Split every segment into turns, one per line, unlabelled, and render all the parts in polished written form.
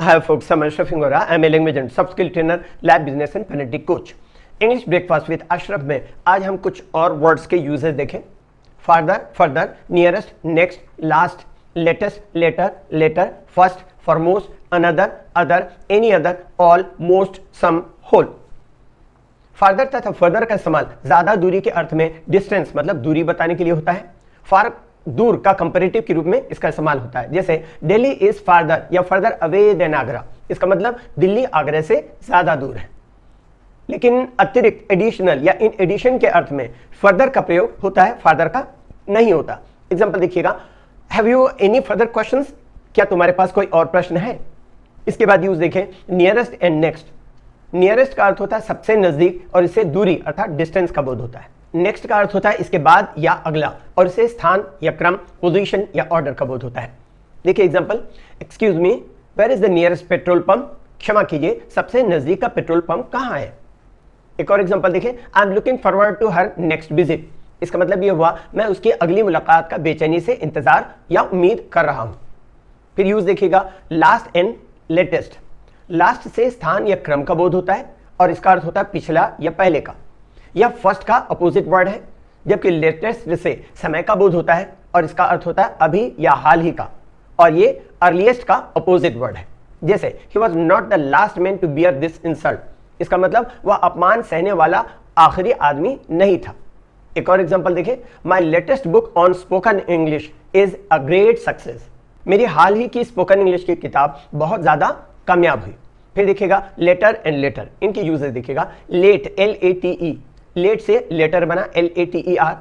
Hi folks, I'm Ashraf Ingora. I'm a language and soft skill trainer, lab business and phonetic coach. English breakfast with Ashraf में आज हम कुछ और words के uses देखें। Farther, further, nearest, next, last, latest, later, latter, first, foremost, another, other, any other, all, most, some, whole. Farther तथा further का इस्तेमाल ज्यादा दूरी के अर्थ में डिस्टेंस मतलब दूरी बताने के लिए होता है। फार दूर का कंपैरेटिव के रूप में इसका इस्तेमाल होता है। जैसे दिल्ली इज फार्दर या फर्दर अवे देन आगरा, इसका मतलब दिल्ली आगरा से ज्यादा दूर है। लेकिन अतिरिक्त, एडिशनल या इन एडिशन के अर्थ में फर्दर का प्रयोग होता है, फादर का नहीं होता। एग्जांपल देखिएगा, have you any further questions, क्या तुम्हारे पास कोई और प्रश्न है। इसके बाद यूज देखें, नियरेस्ट एंड नेक्स्ट। नियरेस्ट का अर्थ होता है सबसे नजदीक और इससे दूरी अर्थात डिस्टेंस का बोध होता है। नेक्स्ट का अर्थ होता है इसके बाद या अगला और इसे स्थान या क्रम, पोजीशन या ऑर्डर का बोध होता है। देखिए example, excuse me, where is the nearest petrol pump, क्षमा कीजिए सबसे नजदीक का पेट्रोल पंप कहाँ है। एक और एग्जांपल देखिए, I am looking forward to her next visit, इसका मतलब ये हुआ मैं उसकी अगली मुलाकात का बेचैनी से इंतजार या उम्मीद कर रहा हूं। फिर यूज देखिएगा, लास्ट एंड लेटेस्ट। लास्ट से स्थान या क्रम का बोध होता है और इसका अर्थ होता है पिछला या पहले का। यह फर्स्ट का अपोजिट वर्ड है, जबकि लेटेस्ट से समय का बोध होता है और इसका अर्थ होता है अभी या हाल ही का। और ये अर्लीस्ट का अपोजिट वर्ड है। जैसे he was not the last man to bear this insult, इसका मतलब वह अपमान सहने वाला आखिरी आदमी नहीं था। एक और एग्जांपल देखिए, my latest book on spoken English is a great success, मेरी हाल ही की स्पोकन इंग्लिश की किताब बहुत ज्यादा कामयाब हुई। फिर देखिएगा, लेटर एंड लेटर, इनके यूजेस देखिएगा, लेट, LATE, लेट से लेटर बना LATER,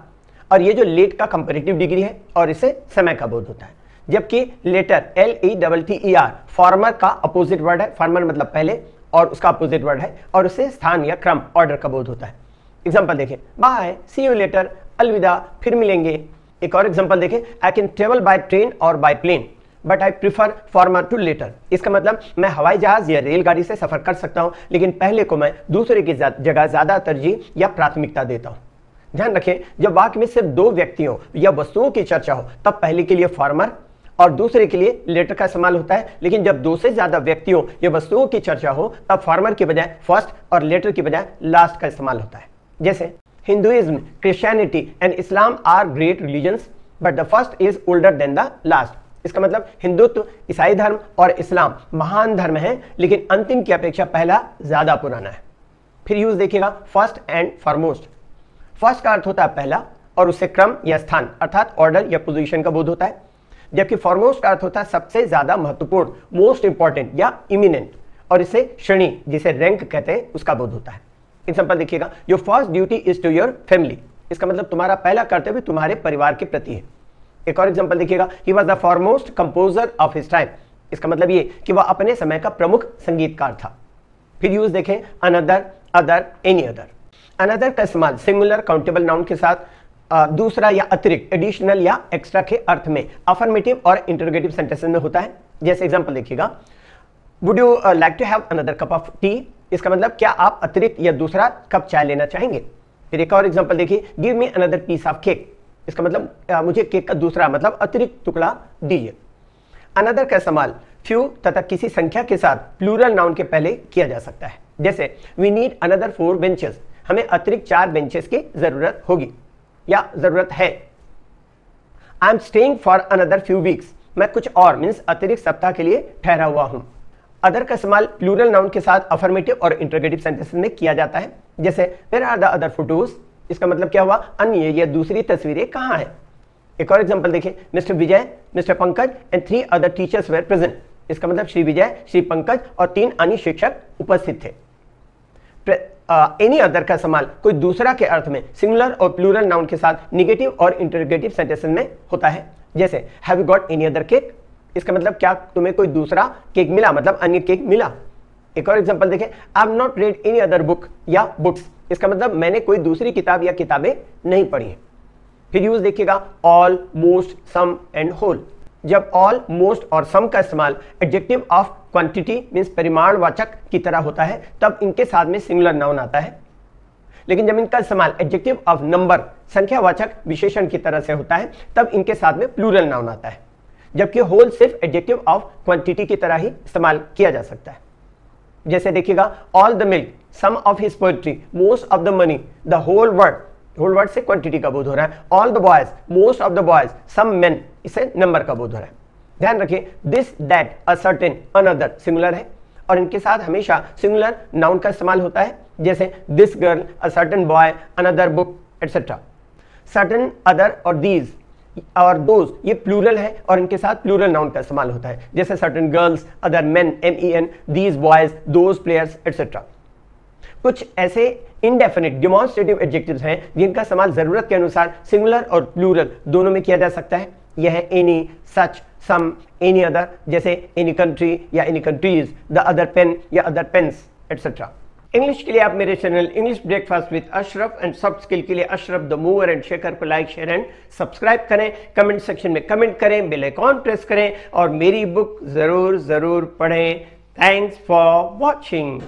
और ये जो लेट का कंपैरेटिव डिग्री है और इसे समय का बोध होता है। जबकि लेटर LETTER फॉर्मर का अपोजिट वर्ड है, फॉर्मर मतलब पहले और उसका अपोजिट वर्ड है और उसे स्थान या क्रम, ऑर्डर का बोध होता है। एग्जांपल देखें, बाय, सी यू लेटर, अलविदा, फिर मिलेंगे। एक और एग्जांपल देखें, I can travel by train और by plane but I prefer former to latter, इसका मतलब मैं हवाई जहाज या रेलगाड़ी से सफर कर सकता हूं लेकिन पहले को मैं दूसरे की जगह ज्यादा तरजीह या प्राथमिकता देता हूं। ध्यान रखें, जब वाक्य में सिर्फ दो व्यक्तियों या वस्तुओं की चर्चा हो तब पहले के लिए फॉर्मर और दूसरे के लिए लेटर का इस्तेमाल होता है, लेकिन जब दो से ज्यादा व्यक्तियों या वस्तुओं की चर्चा हो तब फॉर्मर के बजाय फर्स्ट और लेटर की बजाय लास्ट का इस्तेमाल होता है। जैसे Hinduism, Christianity and Islam are great religions but the first is older than the last, इसका मतलब हिंदुत्व, ईसाई धर्म और इस्लाम महान धर्म है लेकिन अंतिम की अपेक्षा पहला ज्यादा पुराना है। फिर यूज देखिएगा, फर्स्ट एंड फॉरमोस्ट। फर्स्ट का अर्थ होता है पहला और उससे क्रम या स्थान अर्थात ऑर्डर या पोजीशन का बोध होता है, जबकि फॉरमोस्ट का अर्थ होता है सबसे ज्यादा महत्वपूर्ण, मोस्ट इंपॉर्टेंट या इमिनेंट, और इसे श्रेणी जिसे रैंक कहते हैं उसका बोध होता है। एग्जांपल देखिएगा, your first duty is to your family, इसका मतलब तुम्हारा पहला कर्तव्य तुम्हारे परिवार के प्रति है। एक और एग्जांपल देखिएगा, he was the foremost composer of his time, इसका मतलब ये कि वह अपने समय का प्रमुख संगीतकार था। फिर यूज देखें, another, other, any other. Another का इस्तेमाल सिंगुलर काउंटेबल नाउन के साथ दूसरा या अतिरिक्त, एडिशनल या एक्स्ट्रा के अर्थ में अफर्मेटिव और इंटरोगेटिव सेंटेंसेस में होता है। जैसे एग्जांपल देखिएगा, would you like to have another cup of tea, इसका मतलब क्या आप अतिरिक्त या दूसरा कप चाय लेना चाहेंगे। फिर एक और एग्जांपल देखिए, give me another piece of cake, इसका मतलब मुझे केक का दूसरा मतलब अतिरिक्त टुकड़ा दीजिए। अनदर का इस्तेमाल फ्यू तथा किसी संख्या के साथ प्लूरल नाउन के पहले किया जा सकता है। जैसे वी नीड अनदर 4 बेंचेस, हमें अतिरिक्त 4 बेंचेस की जरूरत होगी या जरूरत है। I am staying for another few weeks, मैं कुछ और मीन्स अतिरिक्त सप्ताह के लिए ठहरा हुआ हूं। अदर का इस्तेमाल प्लूरल नाउन के साथ अफर्मेटिव और इंटरोगेटिव सेंटेंसेस में किया जाता है। जैसे where are the other photos, इसका मतलब क्या हुआ, अन्य या दूसरी तस्वीरें कहां हैं। एक और एग्जांपल देखें, mister Vijay, mister Pankaj and 3 other teachers were present, इसका मतलब श्री विजय, श्री पंकज और 3 अन्य शिक्षक उपस्थित थे। एनी अदर का इस्तेमाल कोई दूसरा के अर्थ में सिंगुलर और प्लूरल नाउन के साथ निगेटिव और इंटरोगेटिव सेंटेंसेस में होता है। जैसे have you got any other cake, इसका मतलब क्या तुम्हें कोई दूसरा केक मिला, मतलब अन्य केक मिला। एक और एग्जांपल देखें, I have not red any other book या बुक्स, इसका मतलब मैंने कोई दूसरी किताब या किताबें नहीं पढ़ी हैं। फिर यूज देखिएगा, all, most, some and whole. जब ऑल, मोस्ट और सम का इस्तेमाल एडजेक्टिव ऑफ क्वांटिटी मींस परिमाणवाचक की तरह होता है तब इनके साथ में सिंगुलर नाउन आता है, लेकिन जब इनका इस्तेमाल एडजेक्टिव ऑफ नंबर संख्यावाचक विशेषण की तरह से होता है तब इनके साथ में प्लूरल नाउन आता है। जबकि होल सिर्फ एडजेक्टिव ऑफ क्वांटिटी की तरह ही इस्तेमाल किया जा सकता है। जैसे देखिएगा, all the milk, some of his poetry, most of the money, the whole word से क्वांटिटी का बोध हो रहा है। All the boys, most of the boys, some men, इससे नंबर का बोध हो रहा है। ध्यान रखिए, this, that, a certain, another singular है और इनके साथ हमेशा सिंगुलर नाउन का इस्तेमाल होता है, जैसे this girl, a certain boy, another book, etcetera. Certain, other और दीज और दोज ये प्लूरल है और इनके साथ प्लूरल नाउन का इस्तेमाल होता है, जैसे certain girls, other main, MEN, these boys, those players, etcetera. कुछ ऐसे इनडेफिनिट डेमोन्स्ट्रेटिव एडजेक्टिव्स हैं जिनका इस्तेमाल जरूरत के अनुसार सिंगुलर और प्लूरल दोनों में किया जा सकता है। यह है any, such, some, any other, जैसे एनी कंट्री या any countries, the other pen या अदर पेन्स, एटसेट्रा। इंग्लिश के लिए आप मेरे channel English breakfast with Ashraf and soft skill के लिए Ashraf the mover and shaker को लाइक, शेयर एंड सब्सक्राइब करें। कमेंट सेक्शन में कमेंट करें, बेल आइकॉन प्रेस करें और मेरी बुक जरूर पढ़ें। Thanks for watching.